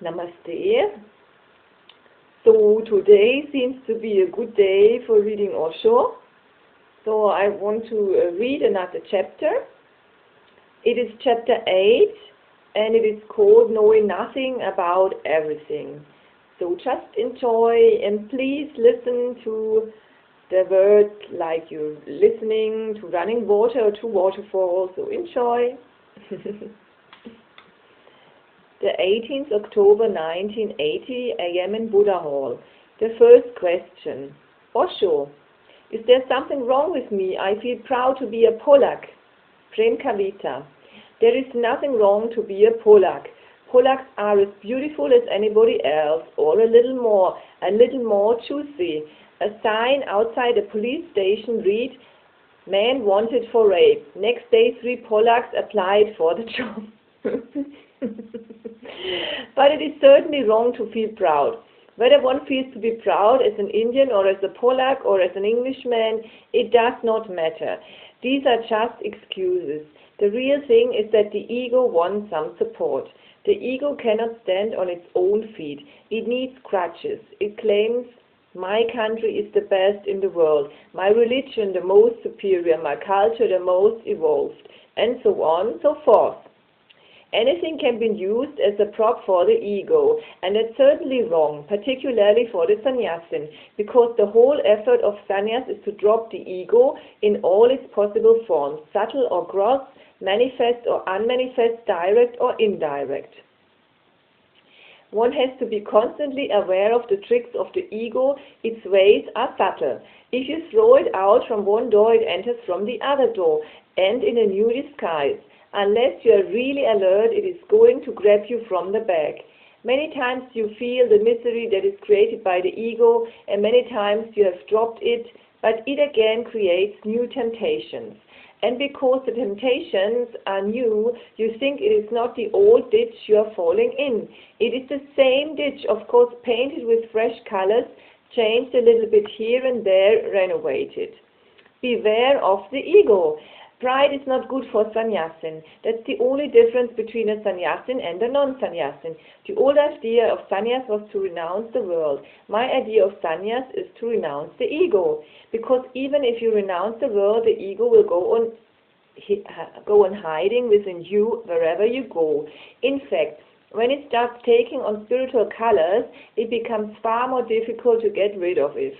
Namaste. So today seems to be a good day for reading Osho. So I want to read another chapter. It is chapter 8 and it is called Knowing Nothing About Everything. So just enjoy and please listen to the words like you're listening to running water or to waterfalls. So enjoy. The 18th October 1980, I am in Buddha Hall. The first question. Osho, is there something wrong with me? I feel proud to be a Polak. Prem Kavita. There is nothing wrong to be a Polak. Polacks are as beautiful as anybody else, or a little more juicy. A sign outside a police station read, "Man wanted for rape." Next day, 3 Polacks applied for the job. But it is certainly wrong to feel proud. Whether one feels to be proud as an Indian or as a Polak or as an Englishman, it does not matter. These are just excuses. The real thing is that the ego wants some support. The ego cannot stand on its own feet. It needs crutches. It claims, my country is the best in the world, my religion the most superior, my culture the most evolved, and so on, so forth. Anything can be used as a prop for the ego, and that's certainly wrong, particularly for the sannyasin, because the whole effort of sannyas is to drop the ego in all its possible forms, subtle or gross, manifest or unmanifest, direct or indirect. One has to be constantly aware of the tricks of the ego. Its ways are subtle. If you throw it out from one door, it enters from the other door, and in a new disguise. Unless you are really alert, it is going to grab you from the back. Many times you feel the misery that is created by the ego, and many times you have dropped it, but it again creates new temptations. And because the temptations are new, you think it is not the old ditch you are falling in. It is the same ditch, of course, painted with fresh colors, changed a little bit here and there, renovated. Beware of the ego. Pride is not good for sannyasin. That's the only difference between a sannyasin and a non-sannyasin. The old idea of sannyas was to renounce the world. My idea of sannyas is to renounce the ego. Because even if you renounce the world, the ego will go on hiding within you wherever you go. In fact, when it starts taking on spiritual colors, it becomes far more difficult to get rid of it.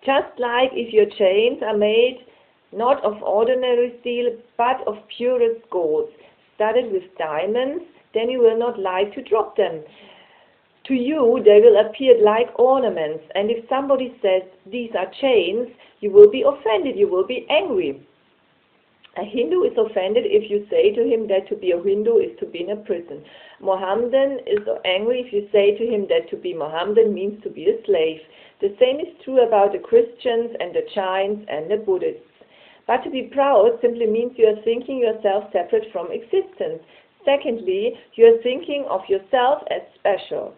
Just like if your chains are made not of ordinary steel, but of purest gold, studded with diamonds, then you will not like to drop them. To you, they will appear like ornaments, and if somebody says, these are chains, you will be offended, you will be angry. A Hindu is offended if you say to him that to be a Hindu is to be in a prison. Mohammedan is angry if you say to him that to be Mohammedan means to be a slave. The same is true about the Christians and the Jains and the Buddhists. But to be proud simply means you are thinking yourself separate from existence. Secondly, you are thinking of yourself as special.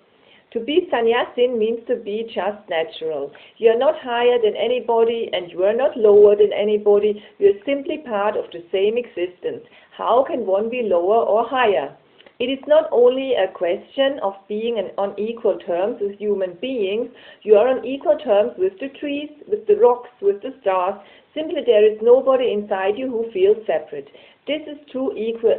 To be sannyasin means to be just natural. You are not higher than anybody and you are not lower than anybody. You are simply part of the same existence. How can one be lower or higher? It is not only a question of being on equal terms with human beings. You are on equal terms with the trees, with the rocks, with the stars. Simply there is nobody inside you who feels separate. This is true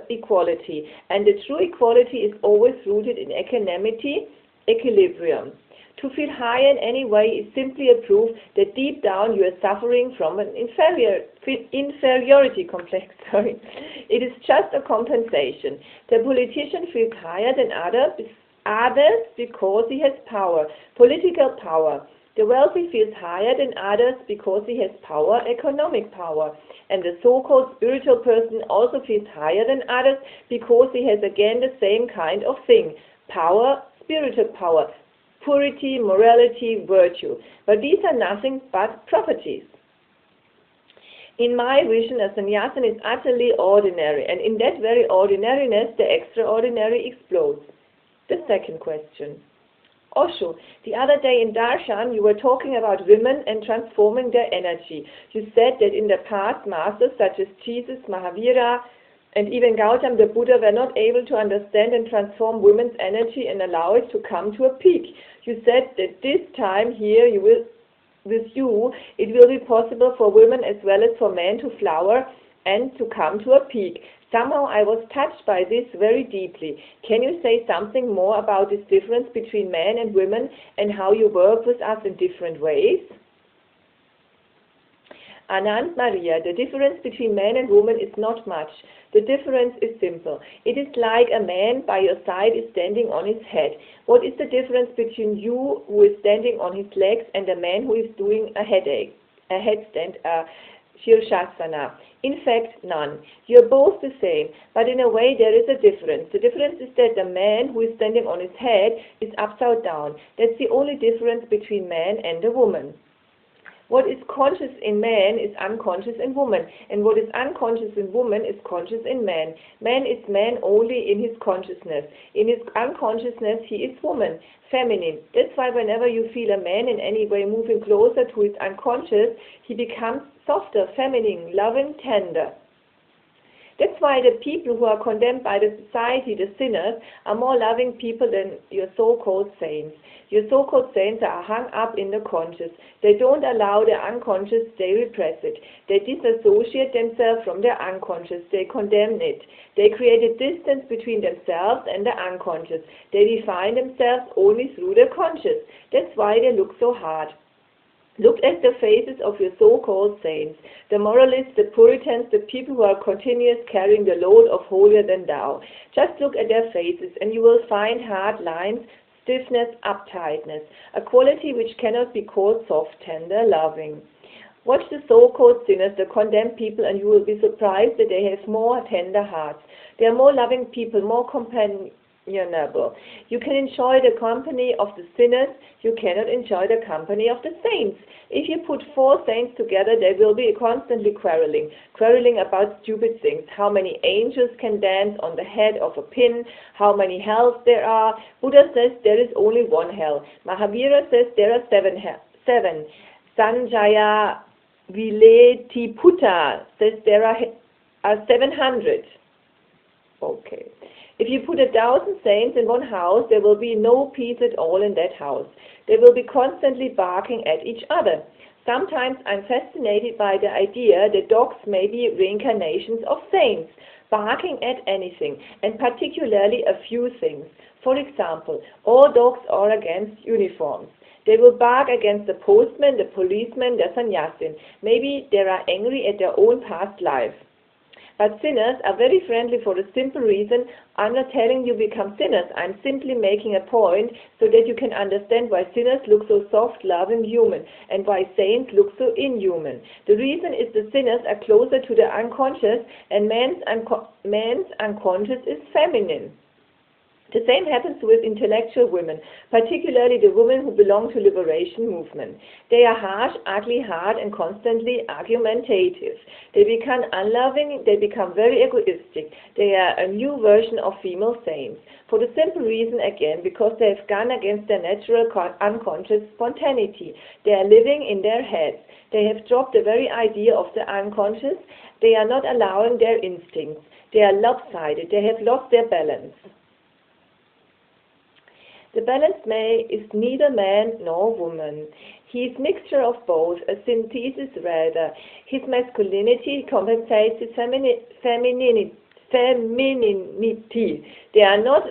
equality, and the true equality is always rooted in equanimity, equilibrium. To feel high in any way is simply a proof that deep down you are suffering from an inferiority complex. It is just a compensation. The politician feels higher than others because he has power, political power. The wealthy feels higher than others because he has power, economic power. And the so-called spiritual person also feels higher than others because he has again the same kind of thing. Power, spiritual power, purity, morality, virtue. But these are nothing but properties. In my vision, a sannyasin is utterly ordinary, and in that very ordinariness, the extraordinary explodes. The second question. Osho, the other day in Darshan, you were talking about women and transforming their energy. You said that in the past, masters such as Jesus, Mahavira, and even Gautam the Buddha were not able to understand and transform women's energy and allow it to come to a peak. You said that this time here it will be possible for women as well as for men to flower and to come to a peak. Somehow I was touched by this very deeply. Can you say something more about this difference between men and women and how you work with us in different ways? Anand Maria, the difference between man and woman is not much. The difference is simple. It is like a man by your side is standing on his head. What is the difference between you who is standing on his legs and a man who is doing a headstand, Shirshasana? In fact, none. You're both the same, but in a way there is a difference. The difference is that the man who is standing on his head is upside down. That's the only difference between man and a woman. What is conscious in man is unconscious in woman, and what is unconscious in woman is conscious in man. Man is man only in his consciousness. In his unconsciousness, he is woman, feminine. That's why whenever you feel a man in any way moving closer to his unconscious, he becomes softer, feminine, loving, tender. That's why the people who are condemned by the society, the sinners, are more loving people than your so-called saints. Your so-called saints are hung up in the conscious. They don't allow the unconscious, they repress it. They disassociate themselves from their unconscious, they condemn it. They create a distance between themselves and the unconscious. They define themselves only through the conscious. That's why they look so hard. Look at the faces of your so-called saints, the moralists, the Puritans, the people who are continuously carrying the load of holier than thou. Just look at their faces and you will find hard lines, stiffness, uptightness, a quality which cannot be called soft, tender, loving. Watch the so-called sinners, the condemned people, and you will be surprised that they have more tender hearts. They are more loving people, more companionable. You can enjoy the company of the sinners, you cannot enjoy the company of the saints. If you put 4 saints together, they will be constantly quarreling about stupid things. How many angels can dance on the head of a pin, how many hells there are. Buddha says there is only one hell. Mahavira says there are 7. Sanjaya Viletiputta says there are 700. Okay. If you put 1,000 saints in one house, there will be no peace at all in that house. They will be constantly barking at each other. Sometimes I'm fascinated by the idea that dogs may be reincarnations of saints, barking at anything, and particularly a few things. For example, all dogs are against uniforms. They will bark against the postman, the policeman, the sannyasin. Maybe they are angry at their own past life. But sinners are very friendly for the simple reason I'm not telling you become sinners. I'm simply making a point so that you can understand why sinners look so soft, loving, human, and why saints look so inhuman. The reason is the sinners are closer to the unconscious, and man's unconscious is feminine. The same happens with intellectual women, particularly the women who belong to liberation movement. They are harsh, ugly, hard, and constantly argumentative. They become unloving, they become very egoistic. They are a new version of female saints. For the simple reason, again, because they have gone against their natural unconscious spontaneity. They are living in their heads. They have dropped the very idea of the unconscious. They are not allowing their instincts. They are lopsided. They have lost their balance. The balanced man is neither man nor woman. He is mixture of both, a synthesis rather. His masculinity compensates his femininity. They are not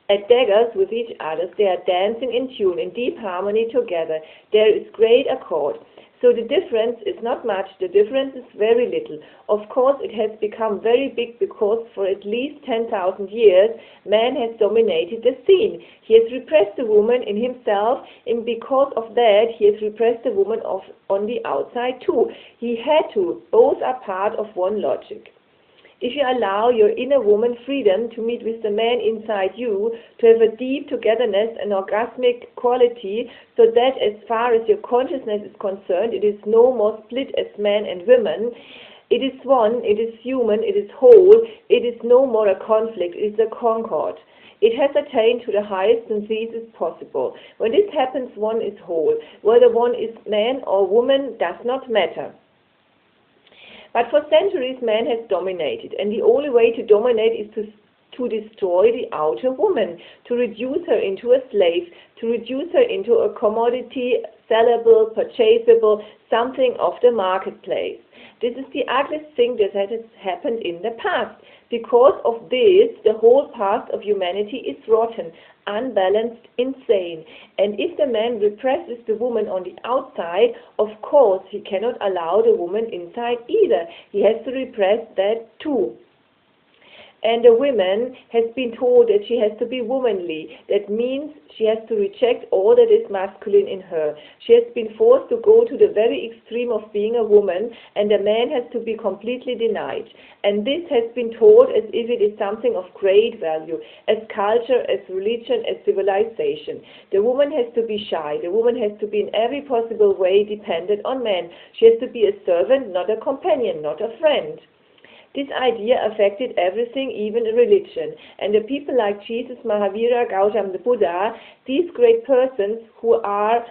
at daggers with each other. They are dancing in tune, in deep harmony together. There is great accord. So the difference is not much, the difference is very little. Of course it has become very big because for at least 10,000 years man has dominated the scene. He has repressed the woman in himself, and because of that he has repressed the woman on the outside too. He had to. Both are part of one logic. If you allow your inner woman freedom to meet with the man inside you, to have a deep togetherness and orgasmic quality, so that as far as your consciousness is concerned, it is no more split as man and women. It is one, it is human, it is whole, it is no more a conflict, it is a concord. It has attained to the highest synthesis possible. When this happens, one is whole. Whether one is man or woman does not matter. But for centuries man has dominated, and the only way to dominate is to destroy the outer woman, to reduce her into a slave, to reduce her into a commodity, sellable, purchasable, something of the marketplace. This is the ugliest thing that has happened in the past. Because of this, the whole path of humanity is rotten, unbalanced, insane. And if the man represses the woman on the outside, of course he cannot allow the woman inside either. He has to repress that too. And the woman has been told that she has to be womanly. That means she has to reject all that is masculine in her. She has been forced to go to the very extreme of being a woman, and the man has to be completely denied. And this has been taught as if it is something of great value, as culture, as religion, as civilization. The woman has to be shy. The woman has to be in every possible way dependent on men. She has to be a servant, not a companion, not a friend. This idea affected everything, even religion. And the people like Jesus, Mahavira, Gautama the Buddha, these great persons who are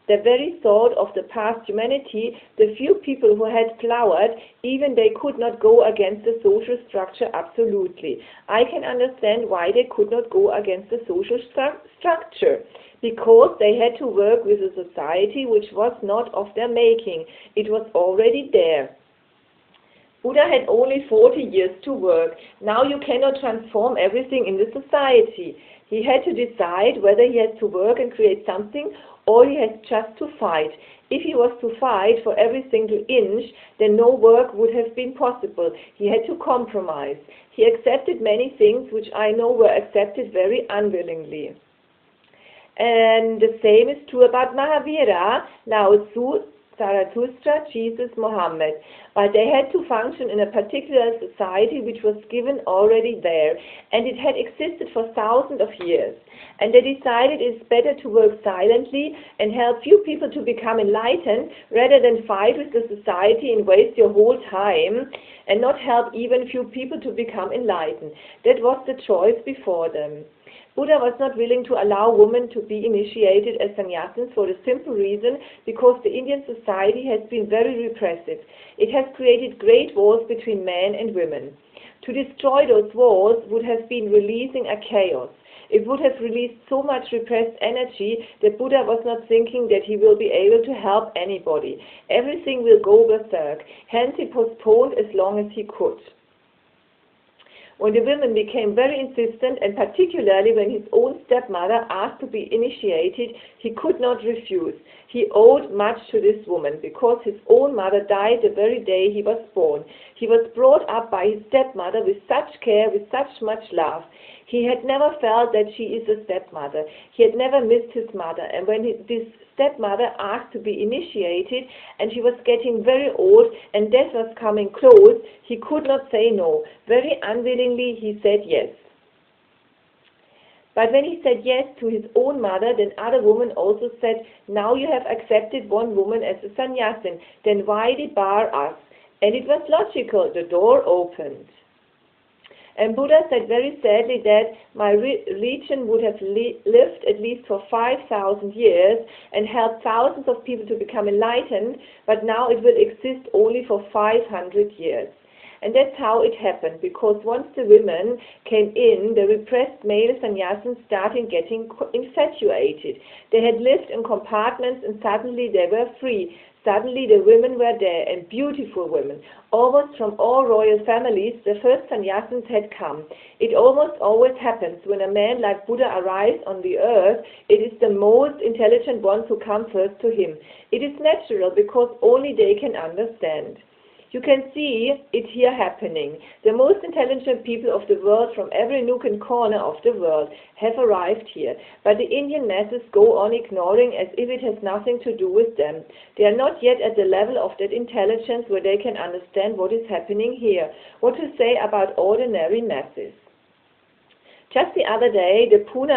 the very thought of the past humanity, the few people who had flowered, even they could not go against the social structure absolutely. I can understand why they could not go against the social structure. Because they had to work with a society which was not of their making. It was already there. Buddha had only 40 years to work. Now you cannot transform everything in the society. He had to decide whether he has to work and create something, or he has just to fight. If he was to fight for every single inch, then no work would have been possible. He had to compromise. He accepted many things which I know were accepted very unwillingly. And the same is true about Mahavira, Lao Tzu, Zarathustra, Jesus, Mohammed. But they had to function in a particular society which was given already there, and it had existed for thousands of years. And they decided it's better to work silently and help few people to become enlightened rather than fight with the society and waste your whole time and not help even few people to become enlightened. That was the choice before them. Buddha was not willing to allow women to be initiated as sannyasins for the simple reason because the Indian society has been very repressive. It has created great walls between men and women. To destroy those walls would have been releasing a chaos. It would have released so much repressed energy that Buddha was not thinking that he will be able to help anybody. Everything will go berserk. Hence he postponed as long as he could. When the women became very insistent, and particularly when his own stepmother asked to be initiated, he could not refuse. He owed much to this woman, because his own mother died the very day he was born. He was brought up by his stepmother with such care, with such much love. He had never felt that she is a stepmother. He had never missed his mother. And when this stepmother asked to be initiated, and she was getting very old, and death was coming close, he could not say no. Very unwillingly, he said yes. But when he said yes to his own mother, then other women also said, now you have accepted one woman as a sannyasin, then why debar us? And it was logical. The door opened. And Buddha said very sadly that my religion would have lived at least for 5,000 years and helped thousands of people to become enlightened, but now it will exist only for 500 years. And that's how it happened, because once the women came in, the repressed male sannyasins started getting infatuated. They had lived in compartments and suddenly they were free. Suddenly the women were there, and beautiful women. Almost from all royal families, the first sannyasins had come. It almost always happens when a man like Buddha arrives on the earth, it is the most intelligent ones who come first to him. It is natural because only they can understand. You can see it here happening. The most intelligent people of the world from every nook and corner of the world have arrived here. But the Indian masses go on ignoring as if it has nothing to do with them. They are not yet at the level of that intelligence where they can understand what is happening here. What to say about ordinary masses? Just the other day, the Pune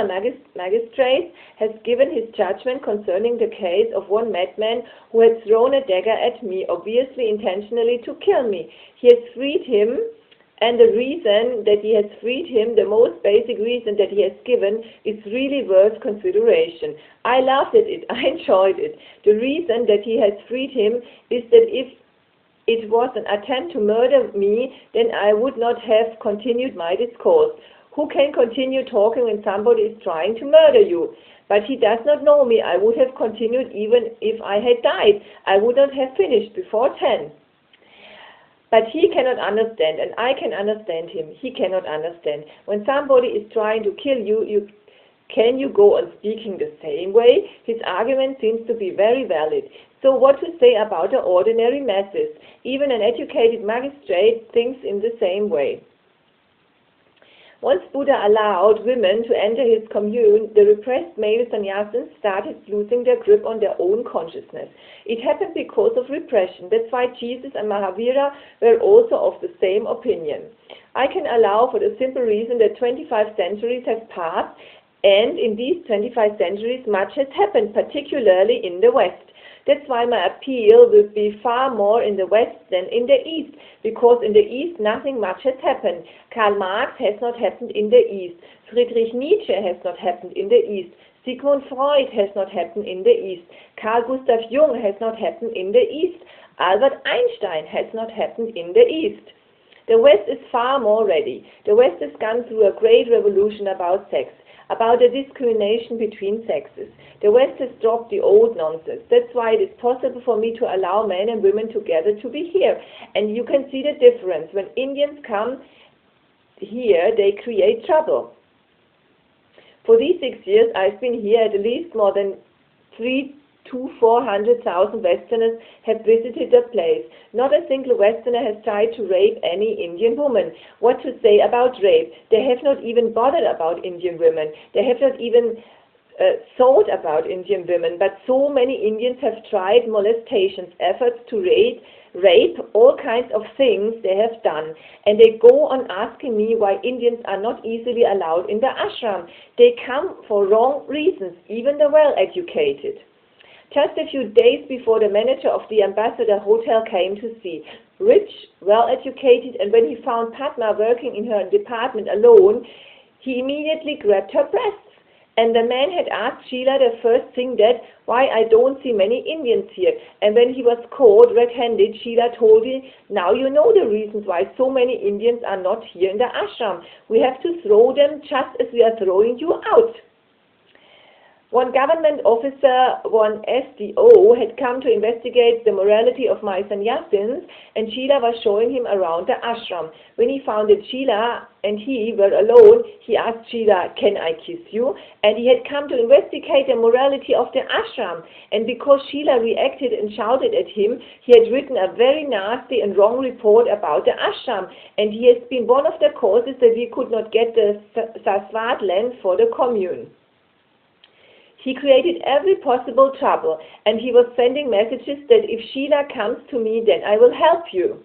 magistrate has given his judgment concerning the case of one madman who had thrown a dagger at me, obviously intentionally to kill me. He has freed him, and the reason that he has freed him, the most basic reason that he has given, is really worth consideration. I laughed at it. I enjoyed it. The reason that he has freed him is that if it was an attempt to murder me, then I would not have continued my discourse. Who can continue talking when somebody is trying to murder you? But he does not know me. I would have continued even if I had died. I would not have finished before 10. But he cannot understand, and I can understand him. He cannot understand. When somebody is trying to kill you, can you go on speaking the same way? His argument seems to be very valid. So what to say about the ordinary masses? Even an educated magistrate thinks in the same way. Once Buddha allowed women to enter his commune, the repressed male sannyasins started losing their grip on their own consciousness. It happened because of repression. That's why Jesus and Mahavira were also of the same opinion. I can allow for the simple reason that 25 centuries have passed, and in these 25 centuries much has happened, particularly in the West. That's why my appeal will be far more in the West than in the East, because in the East nothing much has happened. Karl Marx has not happened in the East. Friedrich Nietzsche has not happened in the East. Sigmund Freud has not happened in the East. Carl Gustav Jung has not happened in the East. Albert Einstein has not happened in the East. The West is far more ready. The West has gone through a great revolution about sex, about the discrimination between sexes. The West has dropped the old nonsense. That's why it is possible for me to allow men and women together to be here. And you can see the difference. When Indians come here, they create trouble. For these 6 years, I've been here. At least more than 300,000 to 400,000 Westerners have visited the place. Not a single Westerner has tried to rape any Indian woman. What to say about rape? They have not even bothered about Indian women. They have not even thought about Indian women. But so many Indians have tried molestations, efforts to rape, all kinds of things they have done. And they go on asking me why Indians are not easily allowed in the ashram. They come for wrong reasons, even the well-educated. Just a few days before, the manager of the Ambassador Hotel came to see. Rich, well-educated, and when he found Padma working in her department alone, he immediately grabbed her breasts. And the man had asked Sheila the first thing that, why I don't see many Indians here. And when he was caught red-handed, Sheila told him, now you know the reasons why so many Indians are not here in the ashram. We have to throw them just as we are throwing you out. One government officer, one SDO, had come to investigate the morality of my sannyasins, and Sheila was showing him around the ashram. When he found that Sheila and he were alone, he asked Sheila, can I kiss you? And he had come to investigate the morality of the ashram. And because Sheila reacted and shouted at him, he had written a very nasty and wrong report about the ashram. And he has been one of the causes that we could not get the Saswat land for the commune. He created every possible trouble, and he was sending messages that if Sheila comes to me, then I will help you.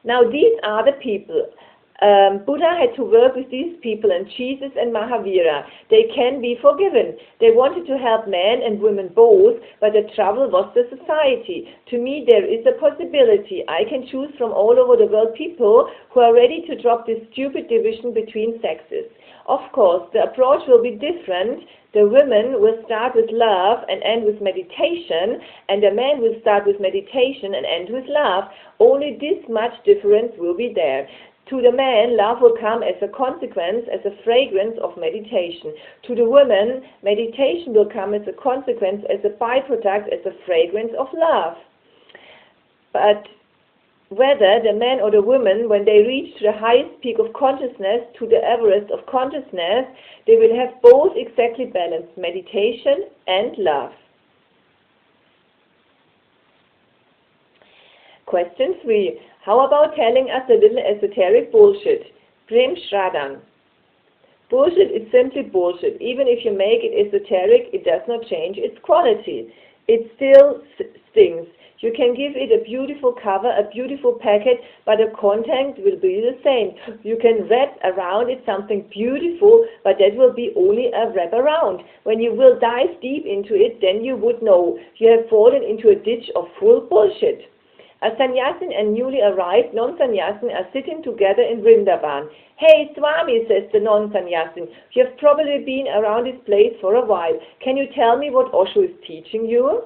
Now these are the people. Buddha had to work with these people, and Jesus and Mahavira. They can be forgiven. They wanted to help men and women both, but the trouble was the society. To me, there is a possibility. I can choose from all over the world people who are ready to drop this stupid division between sexes. Of course, the approach will be different. The women will start with love and end with meditation, and the men will start with meditation and end with love. Only this much difference will be there. To the man, love will come as a consequence, as a fragrance of meditation. To the woman, meditation will come as a consequence, as a byproduct, as a fragrance of love. But whether the man or the woman, when they reach to the highest peak of consciousness, to the Everest of consciousness, they will have both exactly balanced, meditation and love. Question 3. How about telling us a little esoteric bullshit? Prem Shraddhan. Bullshit is simply bullshit. Even if you make it esoteric, it does not change its quality. It still stings. You can give it a beautiful cover, a beautiful packet, but the content will be the same. You can wrap around it something beautiful, but that will be only a wrap around. When you will dive deep into it, then you would know you have fallen into a ditch of full bullshit. A sannyasin and newly arrived non-sannyasin are sitting together in Vrindavan. Hey Swami, says the non-sannyasin, you have probably been around this place for a while. Can you tell me what Osho is teaching you?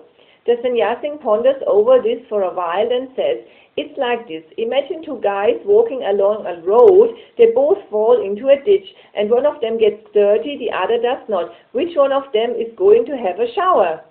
The sannyasin ponders over this for a while and says, it's like this. Imagine two guys walking along a road. They both fall into a ditch, and one of them gets dirty, the other does not. Which one of them is going to have a shower?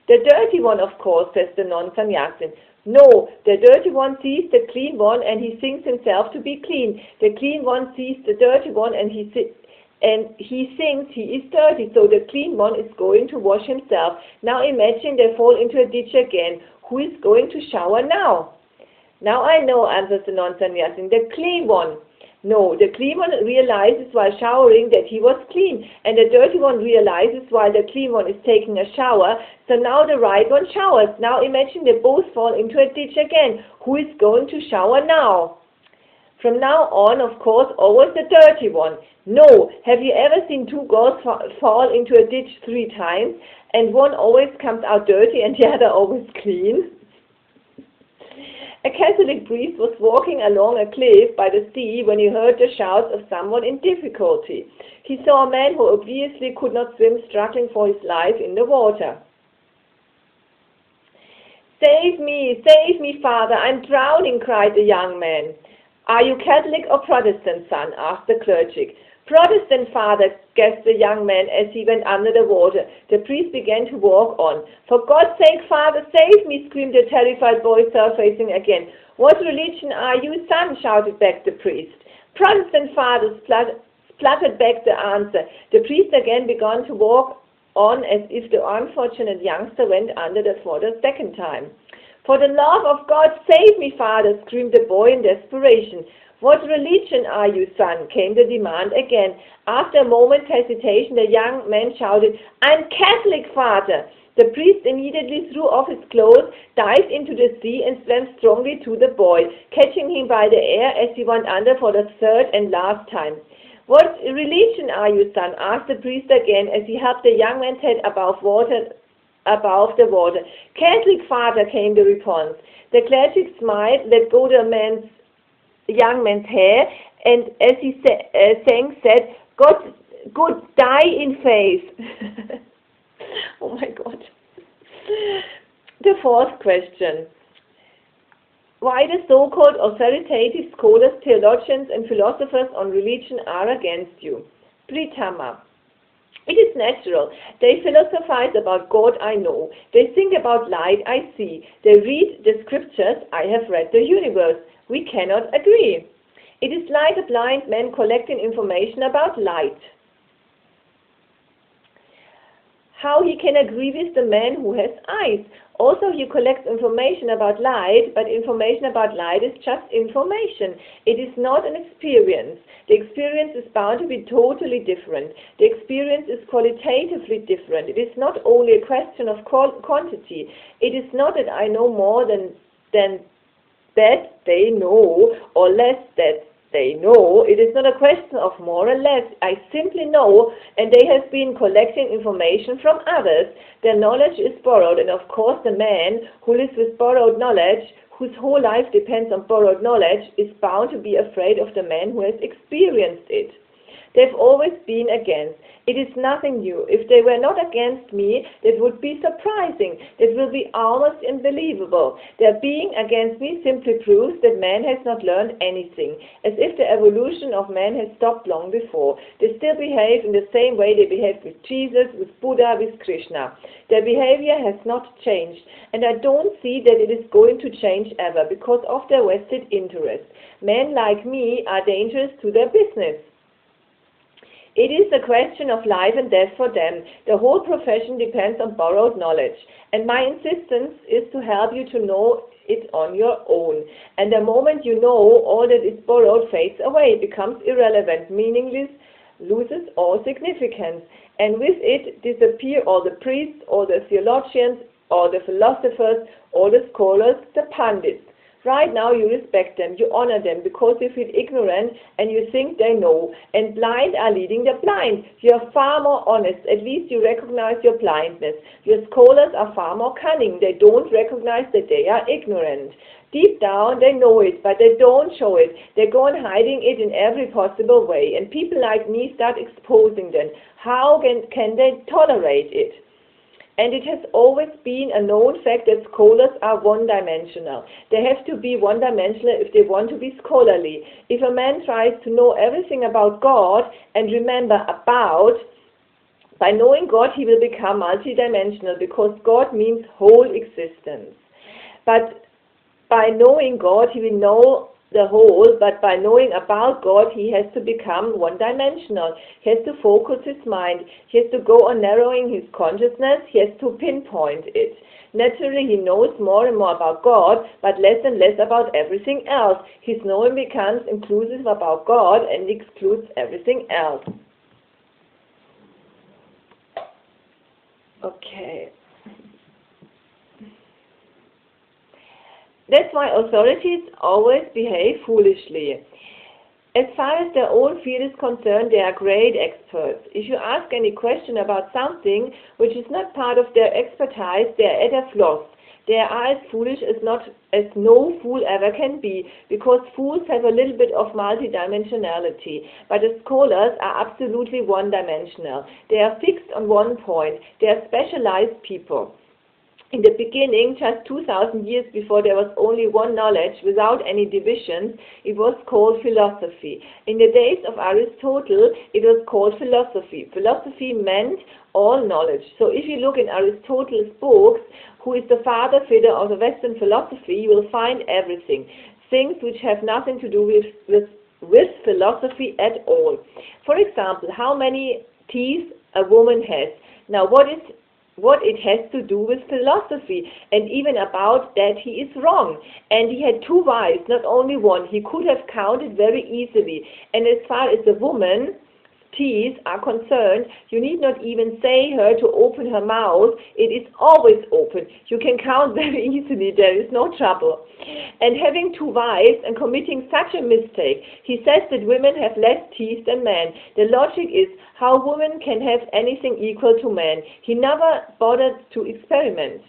The dirty one, of course, says the non-sannyasin. No, the dirty one sees the clean one and he thinks himself to be clean. The clean one sees the dirty one and he thinks he is dirty, so the clean one is going to wash himself. Now imagine they fall into a ditch again. Who is going to shower now? Now I know, answers the non-sannyasin, the clean one. No, the clean one realizes while showering that he was clean, and the dirty one realizes while the clean one is taking a shower, so now the right one showers. Now imagine they both fall into a ditch again. Who is going to shower now? From now on, of course, always the dirty one. No, have you ever seen two girls fall into a ditch 3 times, and one always comes out dirty and the other always clean? A Catholic priest was walking along a cliff by the sea when he heard the shouts of someone in difficulty. He saw a man who obviously could not swim, struggling for his life in the water. Save me, Father, I'm drowning, cried the young man. Are you Catholic or Protestant, son? Asked the clergyman. Protestant, Father, gasped the young man as he went under the water. The priest began to walk on. For God's sake, Father, save me, screamed the terrified boy, surfacing again. What religion are you, son? Shouted back the priest. Protestant, Father, spluttered back the answer. The priest again began to walk on as if the unfortunate youngster went under the water a second time. For the love of God, save me, Father, screamed the boy in desperation. What religion are you, son? Came the demand again. After a moment's hesitation, the young man shouted, I'm Catholic, Father. The priest immediately threw off his clothes, dived into the sea, and swam strongly to the boy, catching him by the ear as he went under for the third and last time. What religion are you, son? Asked the priest again as he helped the young man's head above the water. Catholic, Father, came the response. The clergyman smiled, let go the young man's hair, and as he sang, said, Good, die in faith. Oh my God. The fourth question. Why the so-called authoritative scholars, theologians, and philosophers on religion are against you? Pritama. It is natural. They philosophize about God, I know. They think about light, I see. They read the scriptures, I have read the universe. We cannot agree. It is like a blind man collecting information about light. How he can agree with the man who has eyes? Also, he collects information about light, but information about light is just information. It is not an experience. The experience is bound to be totally different. The experience is qualitatively different. It is not only a question of quantity. It is not that I know more than that they know, or less that they know. It is not a question of more or less. I simply know, and they have been collecting information from others. Their knowledge is borrowed, and of course the man who lives with borrowed knowledge, whose whole life depends on borrowed knowledge, is bound to be afraid of the man who has experienced it. They've always been against. It is nothing new. If they were not against me, that would be surprising. That will be almost unbelievable. Their being against me simply proves that man has not learned anything, as if the evolution of man has stopped long before. They still behave in the same way they behaved with Jesus, with Buddha, with Krishna. Their behavior has not changed, and I don't see that it is going to change ever because of their vested interest. Men like me are dangerous to their business. It is a question of life and death for them. The whole profession depends on borrowed knowledge, and my insistence is to help you to know it on your own. And the moment you know, all that is borrowed fades away, becomes irrelevant, meaningless, loses all significance, and with it disappear all the priests, all the theologians, all the philosophers, all the scholars, the pundits. Right now you respect them, you honor them, because you feel ignorant and you think they know, and blind are leading the blind. You are far more honest, at least you recognize your blindness. Your scholars are far more cunning, they don't recognize that they are ignorant. Deep down they know it, but they don't show it. They go on hiding it in every possible way, and people like me start exposing them. How can they tolerate it? And it has always been a known fact that scholars are one-dimensional. They have to be one-dimensional if they want to be scholarly. If a man tries to know everything about God and remember about, by knowing God he will become multidimensional, because God means whole existence. But by knowing God he will know the whole, but by knowing about God he has to become one-dimensional. He has to focus his mind. He has to go on narrowing his consciousness. He has to pinpoint it. Naturally he knows more and more about God, but less and less about everything else. His knowing becomes inclusive about God and excludes everything else. Okay. That's why authorities always behave foolishly. As far as their own field is concerned, they are great experts. If you ask any question about something which is not part of their expertise, they are at a loss. They are as foolish as no fool ever can be, because fools have a little bit of multidimensionality, but the scholars are absolutely one-dimensional. They are fixed on one point. They are specialized people. In the beginning, just 2,000 years before there was only one knowledge without any divisions, it was called philosophy. In the days of Aristotle, it was called philosophy. Philosophy meant all knowledge. So if you look in Aristotle's books, who is the father figure of the Western philosophy, you will find everything. Things which have nothing to do with philosophy at all. For example, how many teeth a woman has. Now what it has to do with philosophy, and even about that he is wrong. And he had two wives, not only one. He could have counted very easily. And as far as the woman's teeth are concerned, you need not even say her to open her mouth. It is always open. You can count very easily. There is no trouble. And having two wives and committing such a mistake, he says that women have less teeth than men. The logic is how women can have anything equal to men. He never bothered to experiment.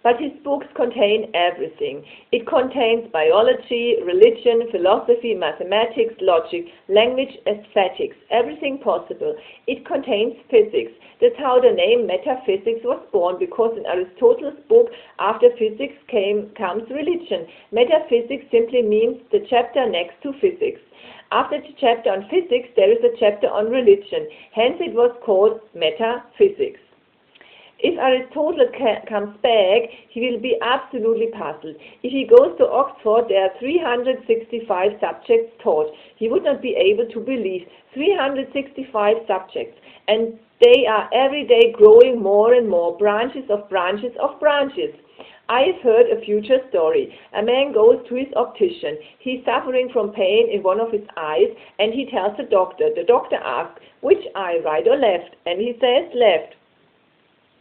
But his books contain everything. It contains biology, religion, philosophy, mathematics, logic, language, aesthetics, everything possible. It contains physics. That's how the name metaphysics was born, because in Aristotle's book, after physics comes religion. Metaphysics simply means the chapter next to physics. After the chapter on physics, there is a chapter on religion. Hence it was called metaphysics. If Aristotle comes back, he will be absolutely puzzled. If he goes to Oxford, there are 365 subjects taught. He would not be able to believe 365 subjects. And they are every day growing more and more, branches of branches of branches. I have heard a future story. A man goes to his optician. He is suffering from pain in one of his eyes, and he tells the doctor. The doctor asks, which eye, right or left? And he says, left.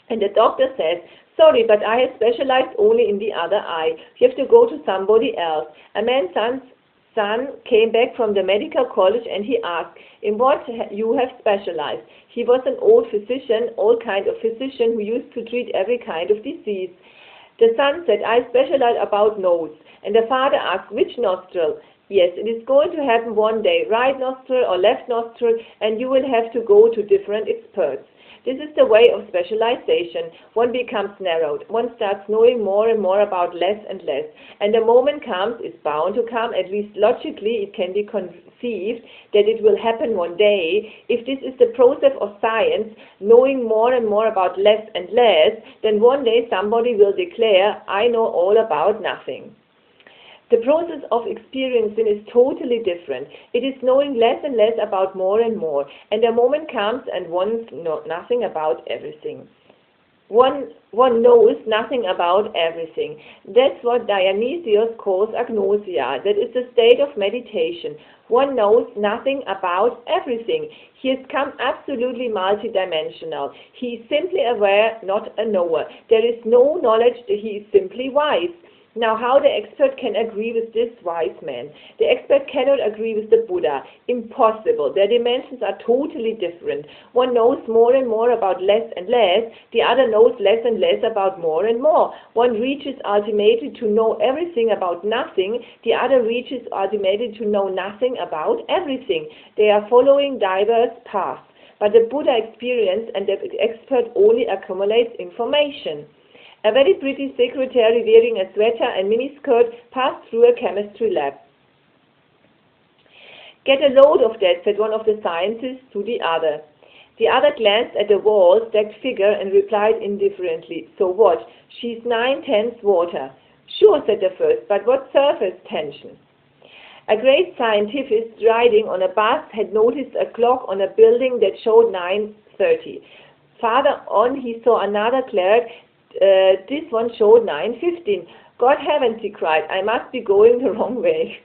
And the doctor says, sorry, but I have specialized only in the other eye. You have to go to somebody else. A man's son came back from the medical college, and he asked, in what you have specialized? He was an old physician, old kind of physician who used to treat every kind of disease. The son said, I specialize about nose. And the father asked, which nostril? Yes, it is going to happen one day, right nostril or left nostril, and you will have to go to different experts. This is the way of specialization. One becomes narrowed. One starts knowing more and more about less and less. And the moment comes, is bound to come, at least logically it can be conceived that it will happen one day. If this is the process of science, knowing more and more about less and less, then one day somebody will declare, I know all about nothing. The process of experiencing is totally different. It is knowing less and less about more and more. And the moment comes and one knows nothing about everything. One knows nothing about everything. That's what Dionysius calls agnosia. That is the state of meditation. One knows nothing about everything. He has come absolutely multidimensional. He is simply aware, not a knower. There is no knowledge. He is simply wise. Now, how the expert can agree with this wise man? The expert cannot agree with the Buddha. Impossible. Their dimensions are totally different. One knows more and more about less and less. The other knows less and less about more and more. One reaches ultimately to know everything about nothing. The other reaches ultimately to know nothing about everything. They are following diverse paths. but the Buddha experienced and the expert only accumulates information. A very pretty secretary wearing a sweater and miniskirt passed through a chemistry lab. "Get a load of that," said one of the scientists to the other. The other glanced at the wall-stacked figure and replied indifferently, "So what? She's 9/10 water." "Sure," said the first, "but what surface tension?" A great scientist riding on a bus had noticed a clock on a building that showed 9:30. Farther on he saw another clerk. This one showed 9:15. "God heavens," he cried, "I must be going the wrong way."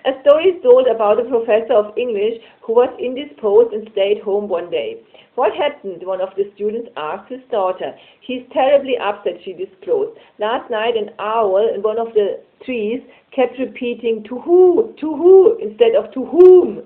A story is told about a professor of English who was indisposed and stayed home one day. "What happened?" one of the students asked his daughter. "He's terribly upset," she disclosed. "Last night an owl in one of the trees kept repeating 'to who' instead of 'to whom.'"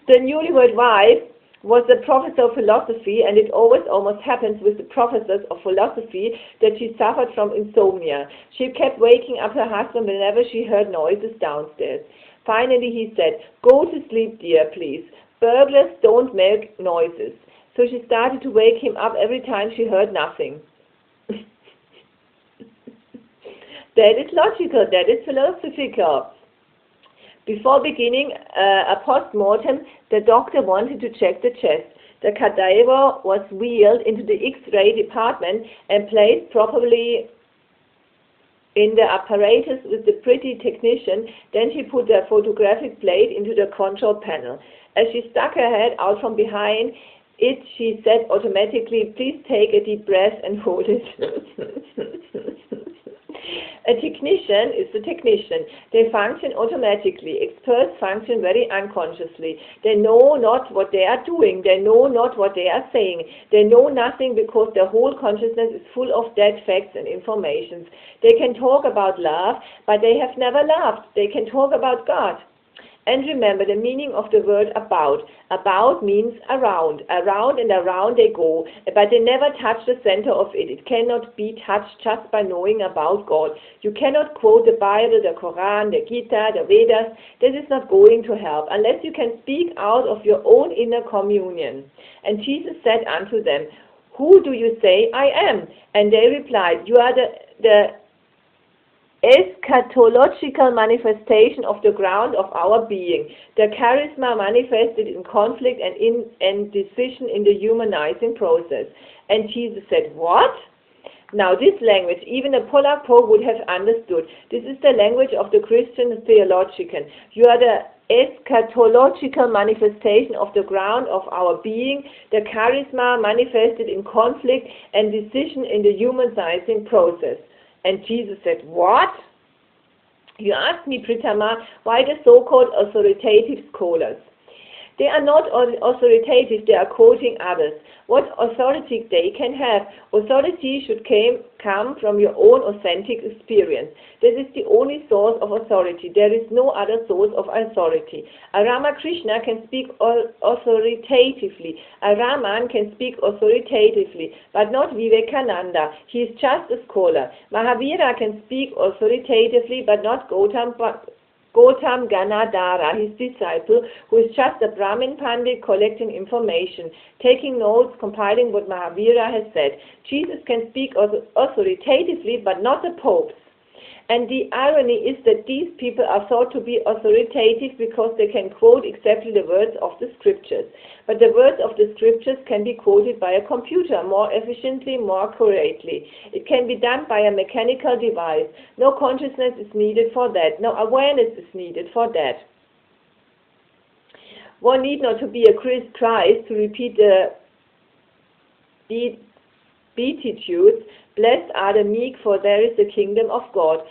The newlywed wife was a professor of philosophy, and it almost happens with the professors of philosophy that she suffered from insomnia. She kept waking up her husband whenever she heard noises downstairs. Finally he said, "Go to sleep, dear, please. Burglars don't make noises." So she started to wake him up every time she heard nothing. That is logical, that is philosophical. Before beginning a post-mortem, the doctor wanted to check the chest. The cadaver was wheeled into the X-ray department and placed properly in the apparatus with the pretty technician. Then she put the photographic plate into the control panel. As she stuck her head out from behind it, she said automatically, "Please take a deep breath and hold it." A technician is a technician. They function automatically. Experts function very unconsciously. They know not what they are doing. They know not what they are saying. They know nothing because their whole consciousness is full of dead facts and informations. They can talk about love, but they have never loved. They can talk about God. And remember the meaning of the word about. About means around. Around and around they go, but they never touch the center of it. It cannot be touched just by knowing about God. You cannot quote the Bible, the Quran, the Gita, the Vedas. This is not going to help unless you can speak out of your own inner communion. And Jesus said unto them, "Who do you say I am?" And they replied, "You are the eschatological manifestation of the ground of our being, the charisma manifested in conflict and in indecision in the humanizing process." And Jesus said, "What?" Now this language, even a Polak Pope would have understood. This is the language of the Christian theologian. You are the eschatological manifestation of the ground of our being, the charisma manifested in conflict and decision in the humanizing process. And Jesus said, "What?" You ask me, Pritama, why the so-called authoritative scholars? They are not authoritative, they are quoting others. What authority they can have? Authority should come from your own authentic experience. This is the only source of authority. There is no other source of authority. A Ramakrishna can speak authoritatively. A Raman can speak authoritatively, but not Vivekananda. He is just a scholar. Mahavira can speak authoritatively, but not Gautam Ganadhara, his disciple, who is just a Brahmin Pandit collecting information, taking notes, compiling what Mahavira has said. Jesus can speak authoritatively, but not the popes. And the irony is that these people are thought to be authoritative because they can quote exactly the words of the scriptures. But the words of the scriptures can be quoted by a computer more efficiently, more accurately. It can be done by a mechanical device. No consciousness is needed for that. No awareness is needed for that. One need not to be a Christ to repeat the Beatitudes. Blessed are the meek, for there is the kingdom of God.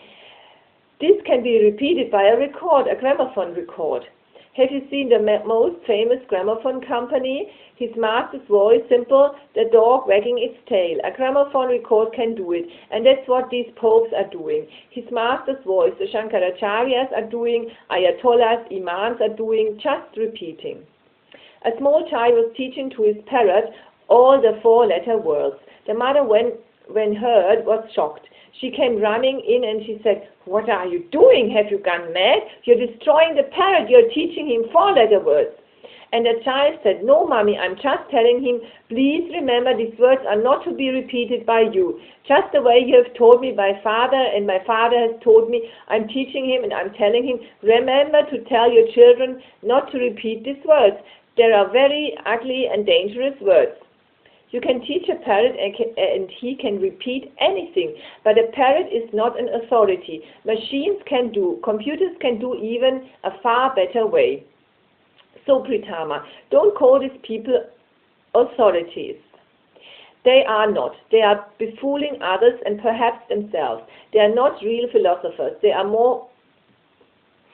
This can be repeated by a record, a gramophone record. Have you seen the most famous gramophone company? His master's voice, simple, the dog wagging its tail. A gramophone record can do it, and that's what these popes are doing. His master's voice, the Shankaracharyas are doing, Ayatollahs, Imams are doing, just repeating. A small child was teaching to his parrot all the four-letter words. The mother, when heard, was shocked. She came running in and she said, "What are you doing? Have you gone mad? You're destroying the parrot. You're teaching him 4-letter words." And the child said, "No, Mommy, I'm just telling him, please remember these words are not to be repeated by you. Just the way you have told me my father and my father has told me, I'm teaching him and I'm telling him, remember to tell your children not to repeat these words. They are very ugly and dangerous words." You can teach a parrot and he can repeat anything, but a parrot is not an authority. Machines can do, computers can do even a far better way. So, Pritama, don't call these people authorities. They are not. They are befooling others and perhaps themselves. They are not real philosophers. They are more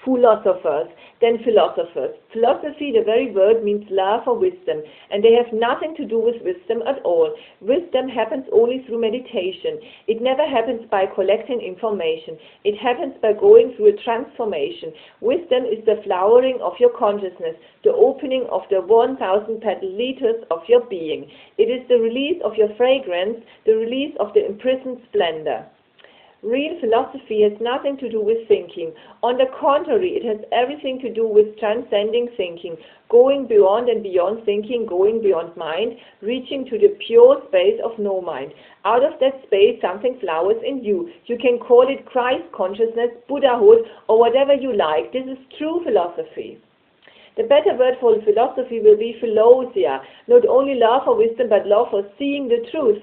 philosophers than philosophers. Philosophy, the very word, means love or wisdom, and they have nothing to do with wisdom at all. Wisdom happens only through meditation. It never happens by collecting information. It happens by going through a transformation. Wisdom is the flowering of your consciousness, the opening of the 1,000 petal liters of your being. It is the release of your fragrance, the release of the imprisoned splendor. Real philosophy has nothing to do with thinking. On the contrary, it has everything to do with transcending thinking, going beyond and beyond thinking, going beyond mind, reaching to the pure space of no mind. Out of that space, something flowers in you. You can call it Christ consciousness, Buddhahood, or whatever you like. This is true philosophy. The better word for philosophy will be philosia, not only love for wisdom, but love for seeing the truth.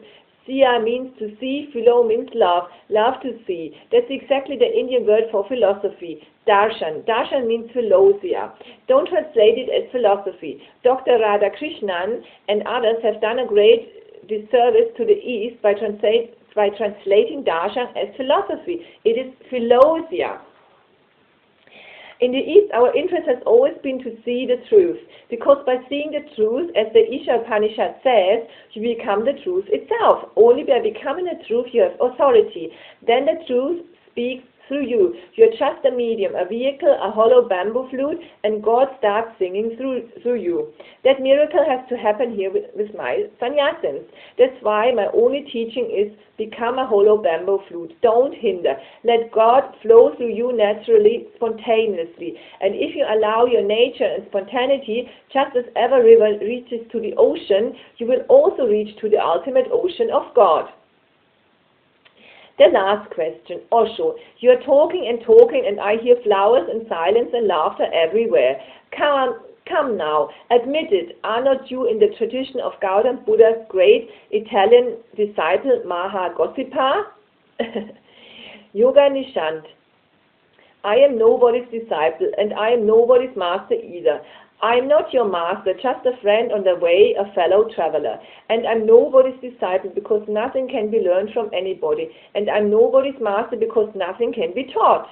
Siya means to see, philo means love, love to see. That's exactly the Indian word for philosophy, darshan. Darshan means philosia. Don't translate it as philosophy. Dr. Radhakrishnan and others have done a great disservice to the East by translating darshan as philosophy. It is philosia. In the East, our interest has always been to see the truth, because by seeing the truth, as the Isha Upanishad says, you become the truth itself. Only by becoming the truth you have authority. Then the truth speaks through you. You're just a medium, a vehicle, a hollow bamboo flute, and God starts singing through you. That miracle has to happen here with my sannyasins. That's why my only teaching is become a hollow bamboo flute. Don't hinder. Let God flow through you naturally, spontaneously. And if you allow your nature and spontaneity, just as every river reaches to the ocean, you will also reach to the ultimate ocean of God. The last question, Osho. You are talking and I hear flowers and silence and laughter everywhere. Come now, admit it. Are not you in the tradition of Gautama Buddha's great Italian disciple Maha Gossipa? Yoga Nishant. I am nobody's disciple and I am nobody's master either. I am not your master, just a friend on the way, a fellow traveler. And I'm nobody's disciple because nothing can be learned from anybody. And I'm nobody's master because nothing can be taught.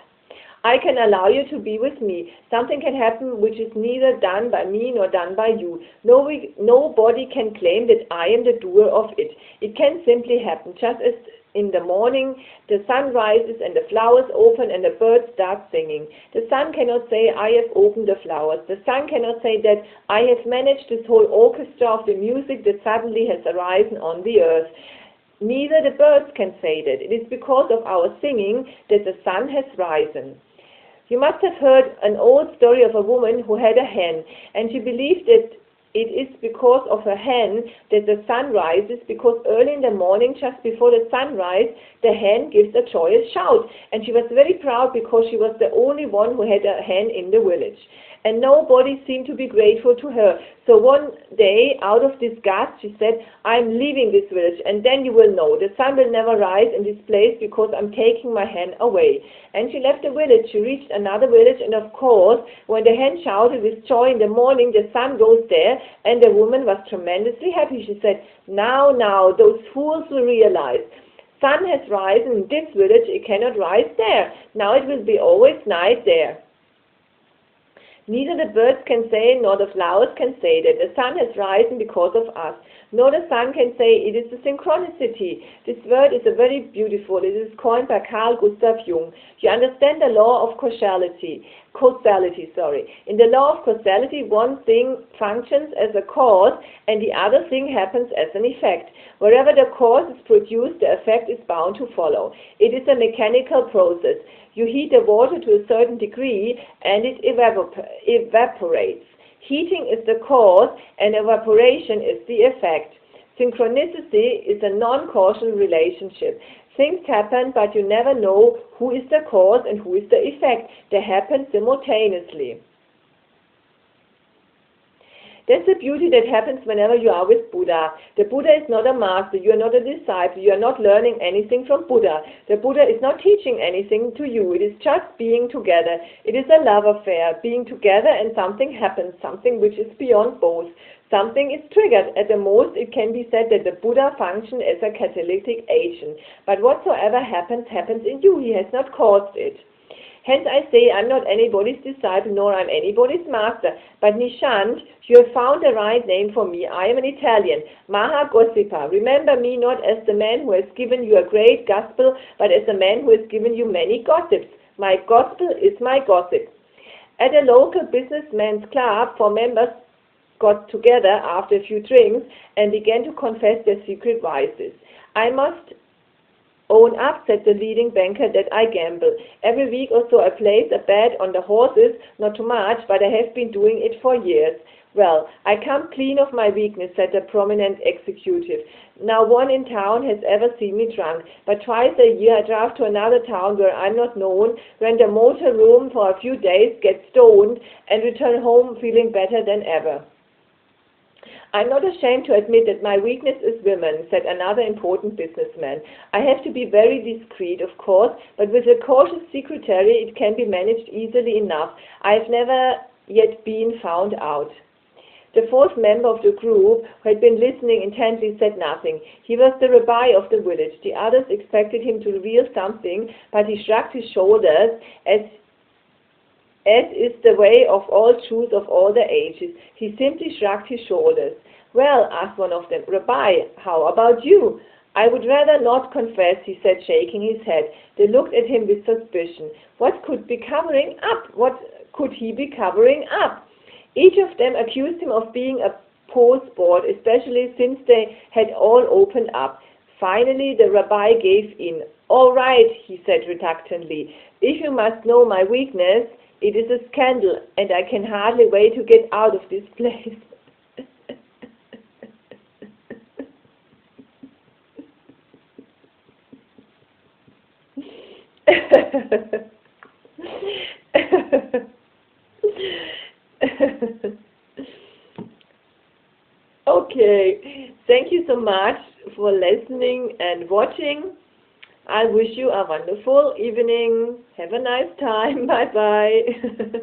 I can allow you to be with me. Something can happen which is neither done by me nor done by you. Nobody can claim that I am the doer of it. It can simply happen, just as in the morning the sun rises and the flowers open and the birds start singing. The sun cannot say, I have opened the flowers. The sun cannot say that I have managed this whole orchestra of the music that suddenly has arisen on the earth. Neither the birds can say that. It is because of our singing that the sun has risen. You must have heard an old story of a woman who had a hen, and she believed that it is because of her hen that the sun rises, because early in the morning, just before the sunrise, the hen gives a joyous shout. And she was very proud because she was the only one who had a hen in the village. And nobody seemed to be grateful to her. So one day, out of disgust, she said, I'm leaving this village, and then you will know. The sun will never rise in this place because I'm taking my hen away. And she left the village. She reached another village, and of course, when the hen shouted with joy in the morning, the sun goes there, and the woman was tremendously happy. She said, now, those fools will realize. Sun has risen in this village, it cannot rise there. Now it will be always night there. Neither the birds can say, nor the flowers can say that the sun has risen because of us, nor the sun can say it is a synchronicity. This word is a very beautiful. It is coined by Carl Gustav Jung. You understand the law of causality. In the law of causality, one thing functions as a cause and the other thing happens as an effect. Wherever the cause is produced, the effect is bound to follow. It is a mechanical process. You heat the water to a certain degree and it evaporates. Heating is the cause and evaporation is the effect. Synchronicity is a non-causal relationship. Things happen, but you never know who is the cause and who is the effect. They happen simultaneously. That's the beauty that happens whenever you are with Buddha. The Buddha is not a master. You are not a disciple. You are not learning anything from Buddha. The Buddha is not teaching anything to you. It is just being together. It is a love affair, being together, and something happens, something which is beyond both. Something is triggered. At the most, it can be said that the Buddha functions as a catalytic agent. But whatsoever happens, happens in you. He has not caused it. Hence I say I'm not anybody's disciple, nor I'm anybody's master. But Nishant, you have found the right name for me. I am an Italian, Maha Gossipa. Remember me not as the man who has given you a great gospel, but as the man who has given you many gossips. My gospel is my gossip. At a local businessman's club, 4 members got together after a few drinks and began to confess their secret vices. I must own up, said the leading banker, that I gamble. Every week or so I place a bet on the horses, not too much, but I have been doing it for years. Well, I come clean of my weakness, said the prominent executive. No one in town has ever seen me drunk, but twice a year I drive to another town where I'm not known, rent a motor room for a few days, get stoned, and return home feeling better than ever. I'm not ashamed to admit that my weakness is women, said another important businessman. I have to be very discreet, of course, but with a cautious secretary it can be managed easily enough. I have never yet been found out. The 4th member of the group, who had been listening intently, said nothing. He was the rabbi of the village. The others expected him to reveal something, but he shrugged his shoulders as is the way of all Jews of all the ages. He simply shrugged his shoulders. Well, asked one of them, Rabbi, how about you? I would rather not confess, he said, shaking his head. They looked at him with suspicion. What could be covering up? What could he be covering up? Each of them accused him of being a poor sport, especially since they had all opened up. Finally, the rabbi gave in. All right, he said reluctantly. If you must know my weakness, it is a scandal, and I can hardly wait to get out of this place. Okay, thank you so much for listening and watching. I wish you a wonderful evening. Have a nice time. Bye-bye.